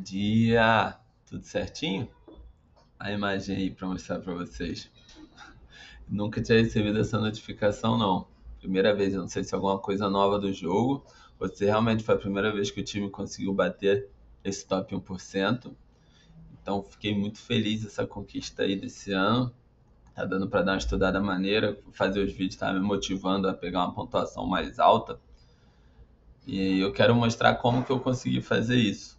dia! Tudo certinho? A imagem aí para mostrar para vocês. Nunca tinha recebido essa notificação, não. Primeira vez, eu não sei se é alguma coisa nova do jogo, ou se realmente foi a primeira vez que o time conseguiu bater esse top 1%. Então, fiquei muito feliz essa conquista aí desse ano. Tá dando para dar uma estudada maneira, fazer os vídeos tá me motivando a pegar uma pontuação mais alta. E eu quero mostrar como que eu consegui fazer isso.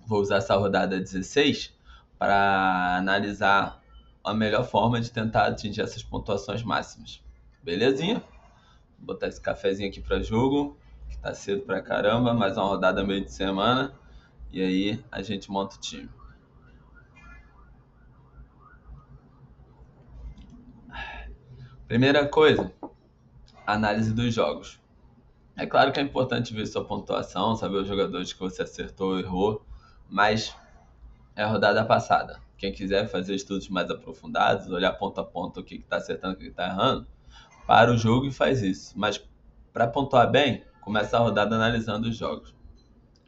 Vou usar essa rodada 16 para analisar a melhor forma de tentar atingir essas pontuações máximas. Belezinha? Vou botar esse cafezinho aqui para jogo, que tá cedo pra caramba, mais uma rodada meio de semana. E aí a gente monta o time. Primeira coisa, análise dos jogos. É claro que é importante ver sua pontuação, saber os jogadores que você acertou ou errou, mas é a rodada passada. Quem quiser fazer estudos mais aprofundados, olhar ponto a ponto o que está acertando e o que está errando, para o jogo e faz isso. Mas para pontuar bem, começa a rodada analisando os jogos.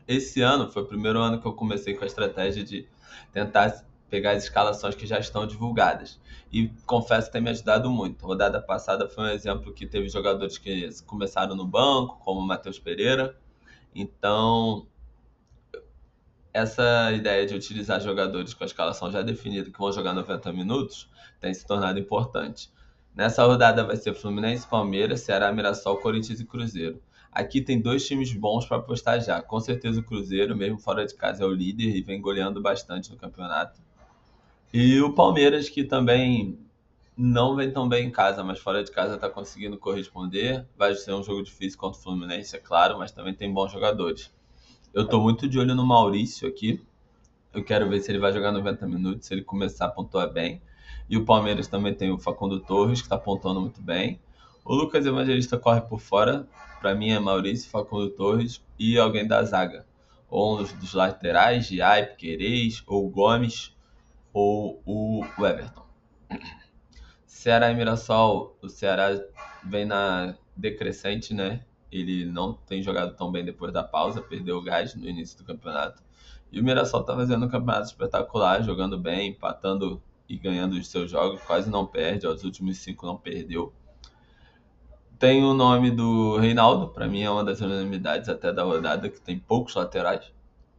Esse ano foi o primeiro ano que eu comecei com a estratégia de tentar pegar as escalações que já estão divulgadas. E confesso que tem me ajudado muito. A rodada passada foi um exemplo que teve jogadores que começaram no banco, como o Matheus Pereira. Então, essa ideia de utilizar jogadores com a escalação já definida que vão jogar 90 minutos tem se tornado importante. Nessa rodada vai ser Fluminense, Palmeiras, Ceará, Mirassol, Corinthians e Cruzeiro. Aqui tem dois times bons para apostar já. Com certeza o Cruzeiro, mesmo fora de casa, é o líder e vem goleando bastante no campeonato. E o Palmeiras, que também não vem tão bem em casa, mas fora de casa está conseguindo corresponder. Vai ser um jogo difícil contra o Fluminense, é claro, mas também tem bons jogadores. Eu tô muito de olho no Maurício aqui. Eu quero ver se ele vai jogar 90 minutos, se ele começar a pontuar bem. E o Palmeiras também tem o Facundo Torres, que está pontuando muito bem. O Lucas Evangelista corre por fora. Para mim é Maurício, Facundo Torres e alguém da zaga. Ou um dos laterais, Giai, Querez, ou Gomes, ou o Everton. Ceará e Mirassol, o Ceará vem na decrescente, né? Ele não tem jogado tão bem depois da pausa, perdeu o gás no início do campeonato. E o Mirassol tá fazendo um campeonato espetacular, jogando bem, empatando e ganhando os seus jogos, quase não perde, os últimos 5 não perdeu. Tem o nome do Reinaldo, para mim é uma das unanimidades até da rodada, que tem poucos laterais.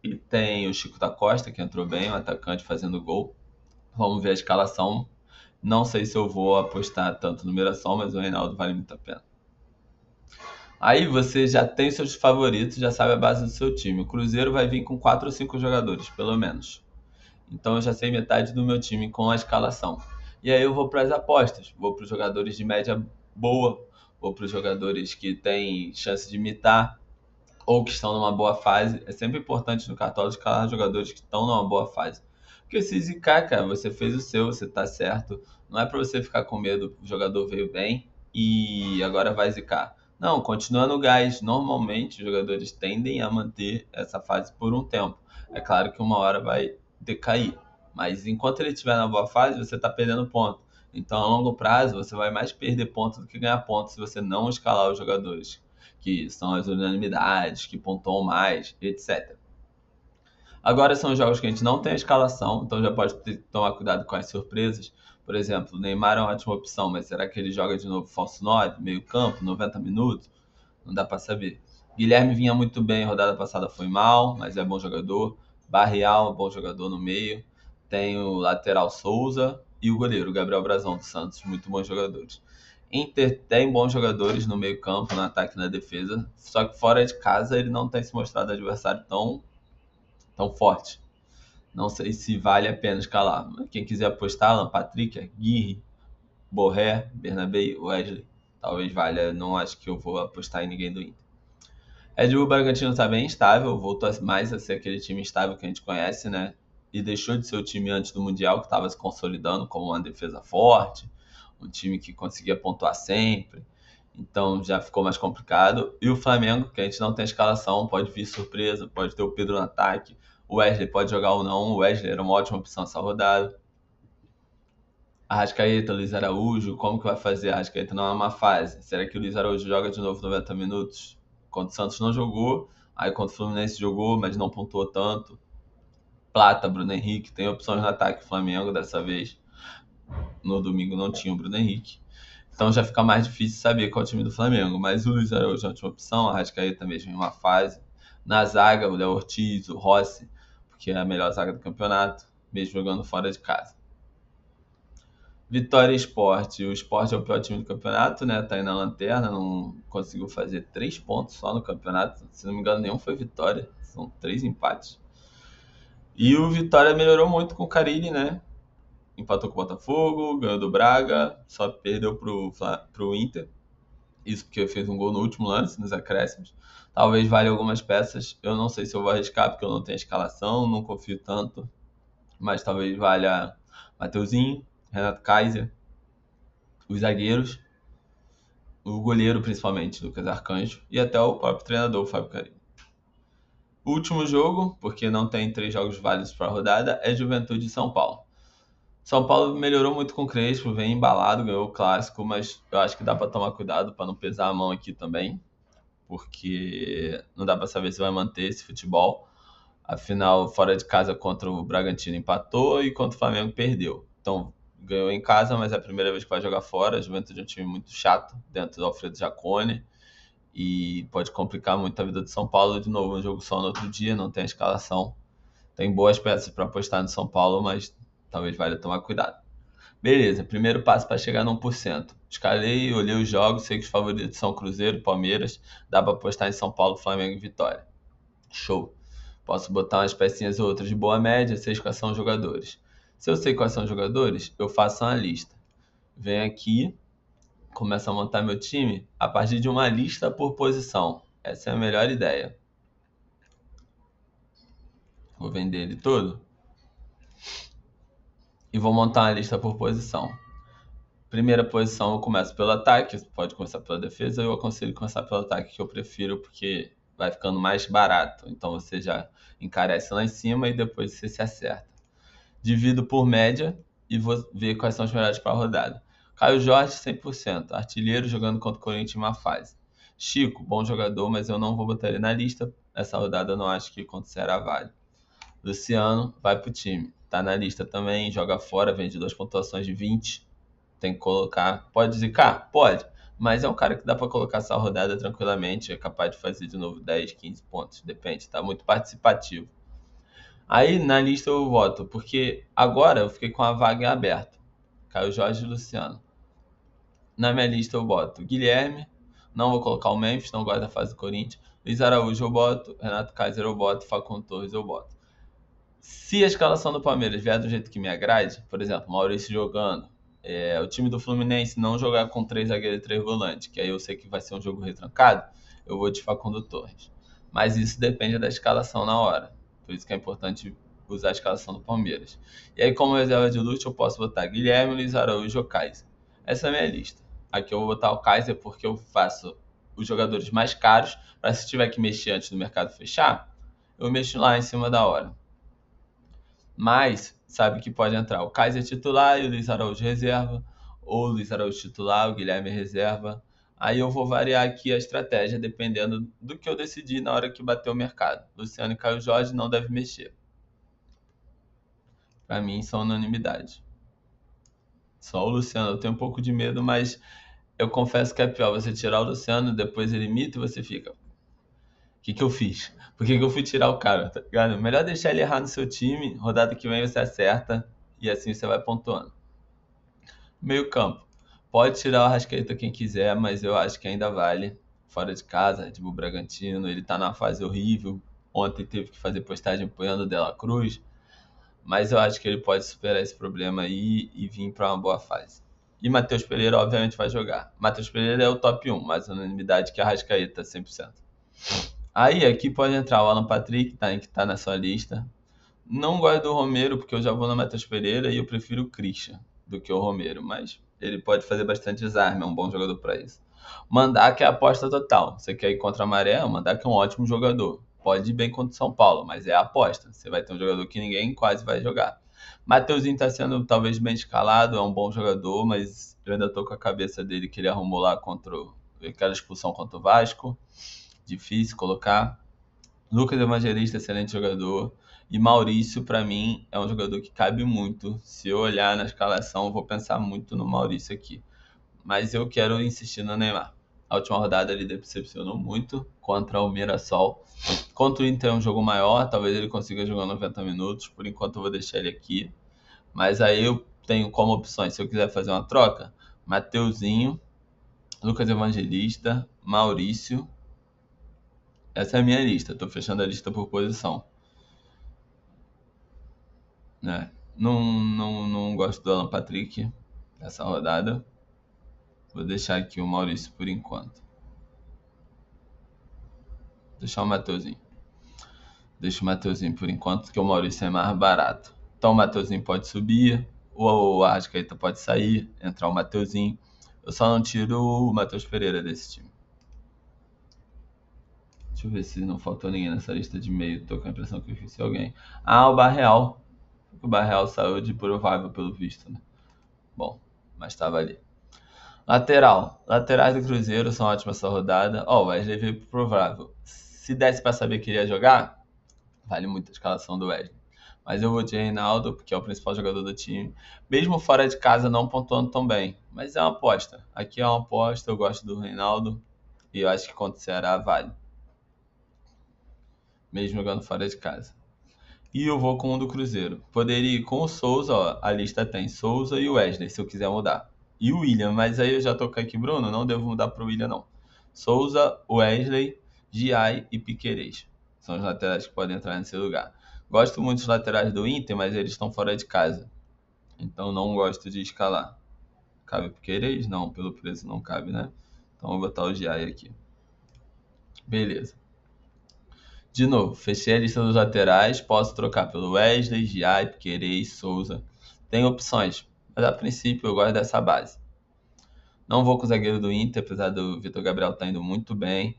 E tem o Chico da Costa, que entrou bem, um atacante fazendo gol. Vamos ver a escalação. Não sei se eu vou apostar tanto no Mirassol, mas o Reinaldo vale muito a pena. Aí você já tem seus favoritos, já sabe a base do seu time. O Cruzeiro vai vir com 4 ou 5 jogadores, pelo menos. Então eu já sei metade do meu time com a escalação. E aí eu vou para as apostas. Vou para os jogadores de média boa, vou para os jogadores que têm chance de imitar ou que estão numa boa fase. É sempre importante no Cartola escalar jogadores que estão numa boa fase. Porque se zicar, cara, você fez o seu, você tá certo. Não é para você ficar com medo, o jogador veio bem e agora vai zicar. Não, continua no gás. Normalmente os jogadores tendem a manter essa fase por um tempo. É claro que uma hora vai decair. Mas enquanto ele estiver na boa fase, você está perdendo ponto. Então, a longo prazo, você vai mais perder pontos do que ganhar pontos se você não escalar os jogadores, que são as unanimidades, que pontuam mais, etc. Agora são jogos que a gente não tem a escalação, então já pode tomar cuidado com as surpresas. Por exemplo, o Neymar é uma ótima opção, mas será que ele joga de novo falso 9, meio campo, 90 minutos? Não dá para saber. Guilherme vinha muito bem, a rodada passada foi mal, mas é bom jogador. Barreal, bom jogador no meio. Tem o lateral Souza e o goleiro Gabriel Brazão do Santos, muito bons jogadores. Inter tem bons jogadores no meio campo, no ataque e na defesa, só que fora de casa ele não tem se mostrado adversário tão forte. Não sei se vale a pena escalar. Quem quiser apostar, Alan Patrick, Aguirre, Borré, Bernabé, Wesley, talvez valha. Não acho que eu vou apostar em ninguém do Inter. Red Bull Bragantino está bem estável, voltou mais a ser aquele time estável que a gente conhece, né? E deixou de ser o time antes do Mundial, que estava se consolidando como uma defesa forte, um time que conseguia pontuar sempre. Então já ficou mais complicado. E o Flamengo, que a gente não tem escalação, pode vir surpresa, pode ter o Pedro no ataque, o Wesley pode jogar ou não. O Wesley era uma ótima opção essa rodada. Arrascaeta, Luiz Araújo, como que vai fazer? Arrascaeta não é uma fase. Será que o Luiz Araújo joga de novo 90 minutos? Contra o Santos não jogou, aí contra o Fluminense jogou, mas não pontuou tanto. Plata, Bruno Henrique, tem opções no ataque Flamengo dessa vez. No domingo não tinha o Bruno Henrique. Então já fica mais difícil saber qual é o time do Flamengo. Mas o Luiz Araújo é a última opção, a Arrascaeta mesmo em uma fase. Na zaga, o Léo Ortiz, o Rossi, porque é a melhor zaga do campeonato, mesmo jogando fora de casa. Vitória e Sport. O Sport é o pior time do campeonato, né? Tá aí na lanterna, não conseguiu fazer 3 pontos só no campeonato. Se não me engano, nenhum foi vitória. São 3 empates. E o Vitória melhorou muito com o Carille, né? Empatou com o Botafogo, ganhou do Braga, só perdeu pro Inter. Isso porque fez um gol no último lance, nos acréscimos. Talvez valha algumas peças. Eu não sei se eu vou arriscar, porque eu não tenho a escalação, não confio tanto. Mas talvez valha Mateuzinho, Renato Kaiser, os zagueiros, o goleiro principalmente, Lucas Arcanjo, e até o próprio treinador, o Fábio Carilli. O último jogo, porque não tem 3 jogos válidos para a rodada, é Juventude e São Paulo. São Paulo melhorou muito com o Crespo, vem embalado, ganhou o clássico, mas eu acho que dá para tomar cuidado para não pesar a mão aqui também, porque não dá para saber se vai manter esse futebol. Afinal, fora de casa contra o Bragantino empatou e contra o Flamengo perdeu. Então, ganhou em casa, mas é a primeira vez que vai jogar fora. A Juventude é um time muito chato dentro do Alfredo Jaconi e pode complicar muito a vida do São Paulo. De novo, um jogo só no outro dia, não tem a escalação. Tem boas peças para apostar no São Paulo, mas talvez valha tomar cuidado. Beleza, primeiro passo para chegar no 1%. Escalei, olhei os jogos, sei que os favoritos são Cruzeiro, Palmeiras. Dá para apostar em São Paulo, Flamengo e Vitória. Show. Posso botar umas pecinhas ou outras de boa média, sei quais são os jogadores. Se eu sei quais são os jogadores, eu faço uma lista. Venho aqui, começo a montar meu time a partir de uma lista por posição. Essa é a melhor ideia. Vou vender ele todo e vou montar uma lista por posição. Primeira posição eu começo pelo ataque, você pode começar pela defesa, eu aconselho começar pelo ataque, que eu prefiro, porque vai ficando mais barato. Então você já encarece lá em cima e depois você se acerta. Divido por média e vou ver quais são os melhores para a rodada. Caio Jorge, 100%. Artilheiro jogando contra o Corinthians em uma fase. Chico, bom jogador, mas eu não vou botar ele na lista. Essa rodada eu não acho que contra o Ceará vale. Luciano, vai pro time. Tá na lista também, joga fora, vem de 2 pontuações de 20. Tem que colocar. Pode zicar? Pode. Mas é um cara que dá para colocar essa rodada tranquilamente. É capaz de fazer de novo 10, 15 pontos. Depende, tá muito participativo. Aí na lista eu voto, porque agora eu fiquei com a vaga em aberto. Caio Jorge e Luciano. Na minha lista eu boto Guilherme, não vou colocar o Memphis, não gosto da fase do Corinthians. Luiz Araújo eu boto, Renato Kaiser eu boto, Facundo Torres eu boto. Se a escalação do Palmeiras vier do jeito que me agrade, por exemplo, Maurício jogando, o time do Fluminense não jogar com 3 zagueiros e 3 volantes, que aí eu sei que vai ser um jogo retrancado, eu vou de Facundo Torres. Mas isso depende da escalação na hora. Por isso que é importante usar a escalação do Palmeiras. E aí, como reserva de luxo, eu posso botar Guilherme, Luiz Araújo ou Kaiser. Essa é a minha lista. Aqui eu vou botar o Kaiser porque eu faço os jogadores mais caros, para se tiver que mexer antes do mercado fechar, eu mexo lá em cima da hora. Mas sabe que pode entrar o Kaiser titular e o Luiz Araújo reserva, ou o Luiz Araújo titular, o Guilherme reserva. Aí eu vou variar aqui a estratégia dependendo do que eu decidir na hora que bater o mercado. Luciano e Caio Jorge não devem mexer. Para mim são unanimidade. Só o Luciano eu tenho um pouco de medo, mas eu confesso que é pior você tirar o Luciano, depois ele imita e você fica. O que eu fiz? Por que eu fui tirar o cara? Tá ligado? Melhor deixar ele errar no seu time, rodada que vem você acerta e assim você vai pontuando. Meio campo. Pode tirar o Arrascaeta quem quiser, mas eu acho que ainda vale. Fora de casa, Red Bull Bragantino, ele tá numa fase horrível. Ontem teve que fazer postagem apoiando o De La Cruz. Mas eu acho que ele pode superar esse problema aí e vir para uma boa fase. E Matheus Pereira, obviamente, vai jogar. Matheus Pereira é o top 1, mas unanimidade que a Arrascaeta, 100%. Aí aqui pode entrar o Alan Patrick, que tá na sua lista. Não gosto do Romero, porque eu já vou no Matheus Pereira e eu prefiro o Christian do que o Romero, mas ele pode fazer bastante desarme, é um bom jogador para isso. Mandak é a aposta total. Você quer ir contra a maré? O Mandak é um ótimo jogador. Pode ir bem contra o São Paulo, mas é a aposta. Você vai ter um jogador que ninguém quase vai jogar. Mateuzinho tá sendo talvez bem escalado, é um bom jogador, mas eu ainda tô com a cabeça dele que ele arrumou lá contra aquela expulsão contra o Vasco. Difícil colocar. Lucas Evangelista, excelente jogador. E Maurício, pra mim, é um jogador que cabe muito. Se eu olhar na escalação, eu vou pensar muito no Maurício aqui. Mas eu quero insistir no Neymar. A última rodada ele decepcionou muito contra o Mirassol. Contra o Inter é um jogo maior, talvez ele consiga jogar 90 minutos. Por enquanto eu vou deixar ele aqui. Mas aí eu tenho como opções, se eu quiser fazer uma troca, Mateuzinho, Lucas Evangelista, Maurício. Essa é a minha lista, tô fechando a lista por posição. Né? Não gosto do Alan Patrick nessa rodada. Vou deixar aqui o Maurício por enquanto. Deixar o Mateuzinho. Deixa o Mateuzinho por enquanto, porque o Maurício é mais barato. Então o Mateuzinho pode subir, ou o Arrascaeta pode sair, entrar o Mateuzinho. Eu só não tiro o Matheus Pereira desse time. Deixa eu ver se não faltou ninguém nessa lista de meio. Tô com a impressão que eu esqueci alguém. Ah, o Barreal. O Barreal saiu de provável pelo visto, né? Bom, mas estava ali. Lateral. Laterais do Cruzeiro são ótimas essa rodada. Ó, o Wesley veio pro provável. Se desse pra saber que ele ia jogar, vale muito a escalação do Wesley. Mas eu vou de Reinaldo, porque é o principal jogador do time. Mesmo fora de casa, não pontuando tão bem. Mas é uma aposta. Aqui é uma aposta, eu gosto do Reinaldo. E eu acho que contra o Ceará vale. Mesmo jogando fora de casa. E eu vou com o do Cruzeiro. Poderia ir com o Souza, ó. A lista tem Souza e o Wesley, se eu quiser mudar. E o William, mas aí eu já tô aqui, Bruno, não devo mudar pro William, não. Souza, Wesley, Giai e Piquerez. São os laterais que podem entrar nesse lugar. Gosto muito dos laterais do Inter, mas eles estão fora de casa. Então não gosto de escalar. Cabe Piquerez? Não, pelo preço não cabe, né? Então vou botar o Giai aqui. Beleza. De novo, fechei a lista dos laterais, posso trocar pelo Wesley, Giai, Piquerez, Souza. Tem opções, mas a princípio eu gosto dessa base. Não vou com o zagueiro do Inter, apesar do Vitor Gabriel estar indo muito bem.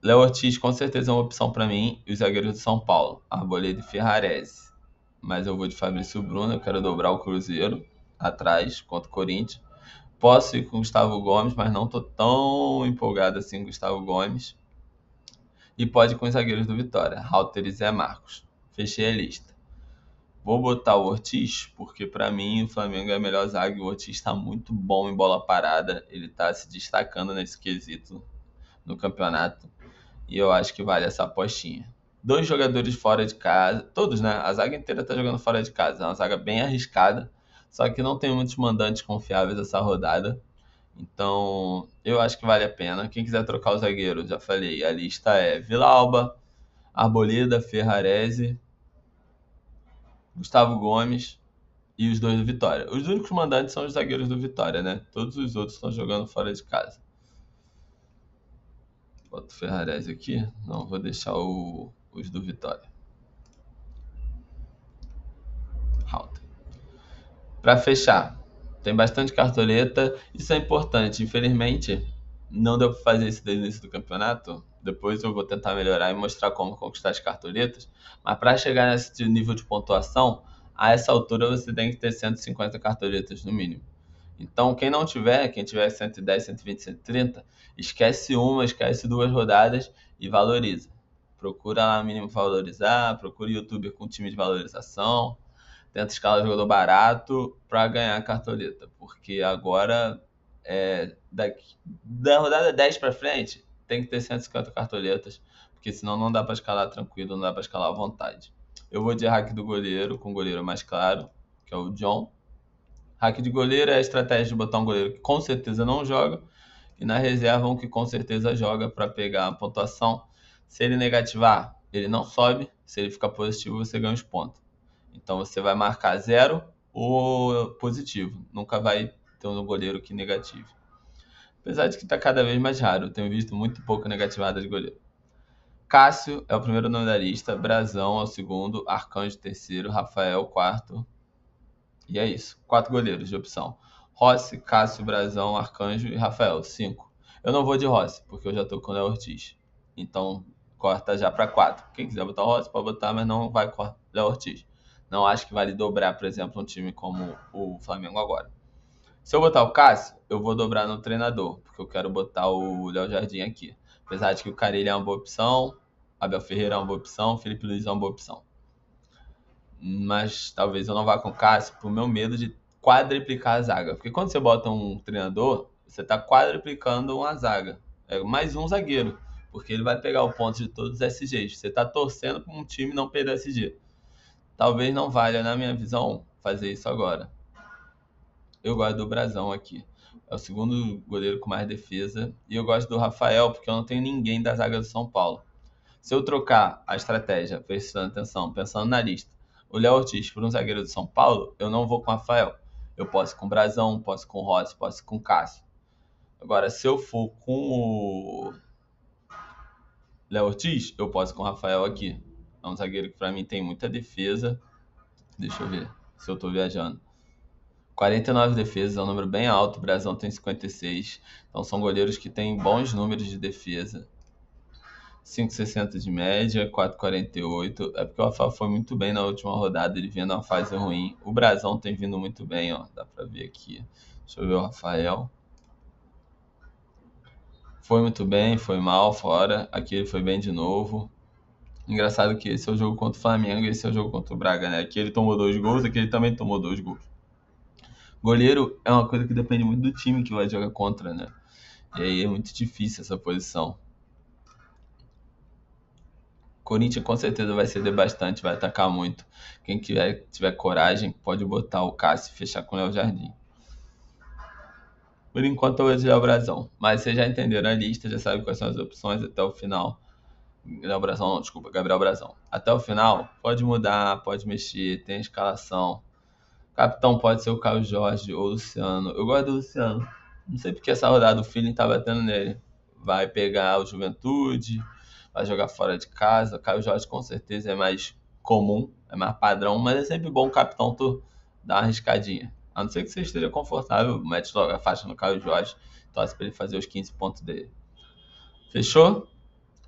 Léo Ortiz com certeza é uma opção para mim. E os zagueiros do São Paulo, Arboleda e Ferrarese. Mas eu vou de Fabrício Bruno, eu quero dobrar o Cruzeiro atrás contra o Corinthians. Posso ir com o Gustavo Gomes, mas não tô tão empolgado assim com o Gustavo Gomes. E pode ir com os zagueiros do Vitória, Halter e Zé Marcos. Fechei a lista. Vou botar o Ortiz, porque pra mim o Flamengo é a melhor zaga e o Ortiz tá muito bom em bola parada. Ele tá se destacando nesse quesito no campeonato. E eu acho que vale essa apostinha. 2 jogadores fora de casa, todos, né? A zaga inteira tá jogando fora de casa. É uma zaga bem arriscada, só que não tem muitos mandantes confiáveis essa rodada. Então, eu acho que vale a pena. Quem quiser trocar o zagueiro, já falei, a lista é Villalba, Arboleda, Ferrarese, Gustavo Gomes e os 2 do Vitória. Os únicos mandantes são os zagueiros do Vitória, né? Todos os outros estão jogando fora de casa. Bota o Ferrarese aqui. Não, vou deixar os do Vitória. Halter. Para fechar, tem bastante cartoleta. Isso é importante. Infelizmente, não deu para fazer isso desde o início do campeonato. Depois eu vou tentar melhorar e mostrar como conquistar as cartoletas. Mas para chegar nesse nível de pontuação, a essa altura você tem que ter 150 cartoletas no mínimo. Então, quem não tiver, quem tiver 110, 120, 130, esquece uma, esquece 2 rodadas e valoriza. Procura lá mínimo valorizar, procura youtuber com time de valorização, tenta escalar jogador barato para ganhar a cartoleta, porque agora da rodada 10 para frente tem que ter 150 cartoletas, porque senão não dá para escalar tranquilo, não dá para escalar à vontade. Eu vou de hack do goleiro, com o goleiro mais claro, que é o John. Hack de goleiro é a estratégia de botar um goleiro que com certeza não joga e na reserva um que com certeza joga para pegar a pontuação. Se ele negativar, ele não sobe. Se ele ficar positivo, você ganha os pontos. Então você vai marcar 0 ou positivo. Nunca vai ter um goleiro que negative. Apesar de que está cada vez mais raro. Eu tenho visto muito pouco negativada de goleiro. Cássio é o primeiro nome da lista. Brazão é o segundo. Arcanjo terceiro. Rafael quarto. E é isso. 4 goleiros de opção. Rossi, Cássio, Brazão, Arcanjo e Rafael. 5. Eu não vou de Rossi, porque eu já tô com o Léo Ortiz. Então, corta já para 4. Quem quiser botar o Rossi, pode botar, mas não vai com o Léo Ortiz. Não acho que vale dobrar, por exemplo, um time como o Flamengo agora. Se eu botar o Cássio, eu vou dobrar no treinador, porque eu quero botar o Léo Jardim aqui. Apesar de que o Carille é uma boa opção, Abel Ferreira é uma boa opção, Felipe Luiz é uma boa opção. mas talvez eu não vá com o Cássio por meu medo de quadriplicar a zaga. Porque quando você bota um treinador, você tá quadriplicando uma zaga. É mais um zagueiro, porque ele vai pegar o ponto de todos os SGs. Você tá torcendo para um time não perder SG. Talvez não valha, na minha visão, fazer isso agora. Eu gosto do Brazão aqui. É o segundo goleiro com mais defesa. E eu gosto do Rafael, porque eu não tenho ninguém da zaga do São Paulo. Se eu trocar a estratégia, prestando atenção, pensando na lista, o Léo Ortiz por um zagueiro do São Paulo, eu não vou com o Rafael. Eu posso ir com o Brazão, posso ir com o Rossi, posso ir com o Cássio. Agora, se eu for com o Léo Ortiz, eu posso ir com o Rafael aqui. É um zagueiro que pra mim tem muita defesa. Deixa eu ver se eu tô viajando. 49 defesas, é um número bem alto. O Brazão tem 56. Então são goleiros que têm bons números de defesa. 5,60 de média, 4,48. É porque o Rafael foi muito bem na última rodada, ele vinha numa fase ruim. O Brazão tem vindo muito bem, ó. Dá pra ver aqui. Deixa eu ver o Rafael. Foi muito bem, foi mal fora. Aqui ele foi bem de novo. Engraçado que esse é o jogo contra o Flamengo e esse é o jogo contra o Braga, né? Aqui ele tomou 2 gols, aqui ele também tomou 2 gols. Goleiro é uma coisa que depende muito do time que vai jogar contra, né? E aí é muito difícil essa posição. Corinthians com certeza vai ceder bastante, vai atacar muito. Quem tiver coragem pode botar o Cássio e fechar com o Léo Jardim. Por enquanto eu vou dizer o Brazão, mas vocês já entenderam a lista, já sabem quais são as opções até o final. Léo Brazão, não, desculpa, Gabriel Brazão. Até o final, pode mudar, pode mexer, tem a escalação. Capitão pode ser o Caio Jorge ou o Luciano. Eu gosto do Luciano. Não sei porque essa rodada o feeling tá batendo nele. Vai pegar o Juventude, vai jogar fora de casa. Caio Jorge com certeza é mais comum, é mais padrão, mas é sempre bom o capitão tu dar uma arriscadinha. A não ser que você esteja confortável, mete logo a faixa no Caio Jorge, torce pra ele fazer os 15 pontos dele. Fechou?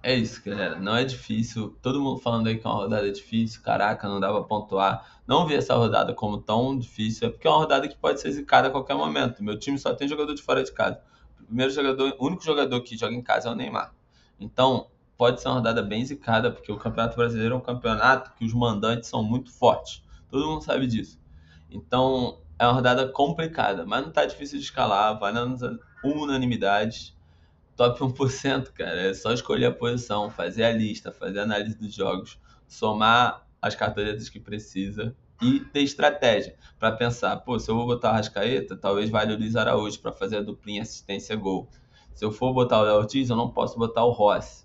É isso, galera. Não é difícil. Todo mundo falando aí que é uma rodada difícil. Caraca, não dá pra pontuar. Não vi essa rodada como tão difícil. É porque é uma rodada que pode ser zicada a qualquer momento. Meu time só tem jogador de fora de casa. O único jogador que joga em casa é o Neymar. Então, pode ser uma rodada bem zicada, porque o Campeonato Brasileiro é um campeonato que os mandantes são muito fortes. Todo mundo sabe disso. Então, é uma rodada complicada, mas não tá difícil de escalar. Vai na unanimidade. Top 1%, cara, é só escolher a posição, fazer a lista, fazer a análise dos jogos, somar as cartoletas que precisa e ter estratégia para pensar, pô, se eu vou botar o Arrascaeta, talvez valha o Luiz Araújo para fazer a duplinha assistência gol. Se eu for botar o Léo Ortiz, eu não posso botar o Rossi.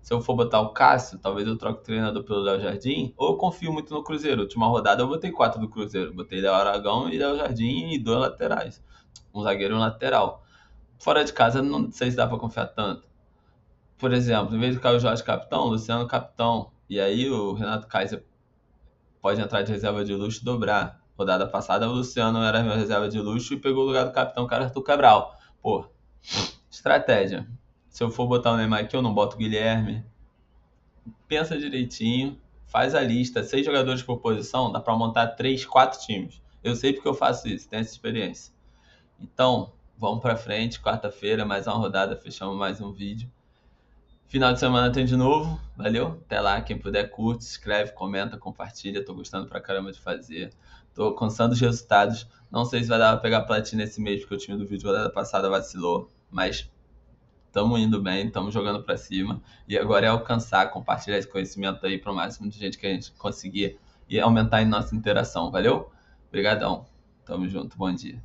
Se eu for botar o Cássio, talvez eu troque o treinador pelo Léo Jardim, ou eu confio muito no Cruzeiro. Última rodada eu botei 4 do Cruzeiro, botei Léo Aragão e Léo Jardim e 2 laterais, um zagueiro e um lateral. Fora de casa, não sei se dá pra confiar tanto. Por exemplo, em vez de Caio Jorge capitão, Luciano capitão. E aí o Renato Kaiser pode entrar de reserva de luxo e dobrar. Rodada passada, o Luciano era minha reserva de luxo e pegou o lugar do capitão, cara, Arthur Cabral. Pô, estratégia. Se eu for botar o Neymar aqui, eu não boto o Guilherme. Pensa direitinho, faz a lista. 6 jogadores por posição, dá pra montar 3, 4 times. Eu sei porque eu faço isso, tenho essa experiência. Então, vamos pra frente, quarta-feira, mais uma rodada, fechamos mais um vídeo. Final de semana tem de novo, valeu? Até lá, quem puder curte, se inscreve, comenta, compartilha, tô gostando pra caramba de fazer. Tô alcançando os resultados, não sei se vai dar pra pegar platina esse mês, porque o time do vídeo rodada passada vacilou, mas tamo indo bem, tamo jogando pra cima, e agora é alcançar, compartilhar esse conhecimento aí pro máximo de gente que a gente conseguir e aumentar em nossa interação, valeu? Obrigadão, tamo junto, bom dia.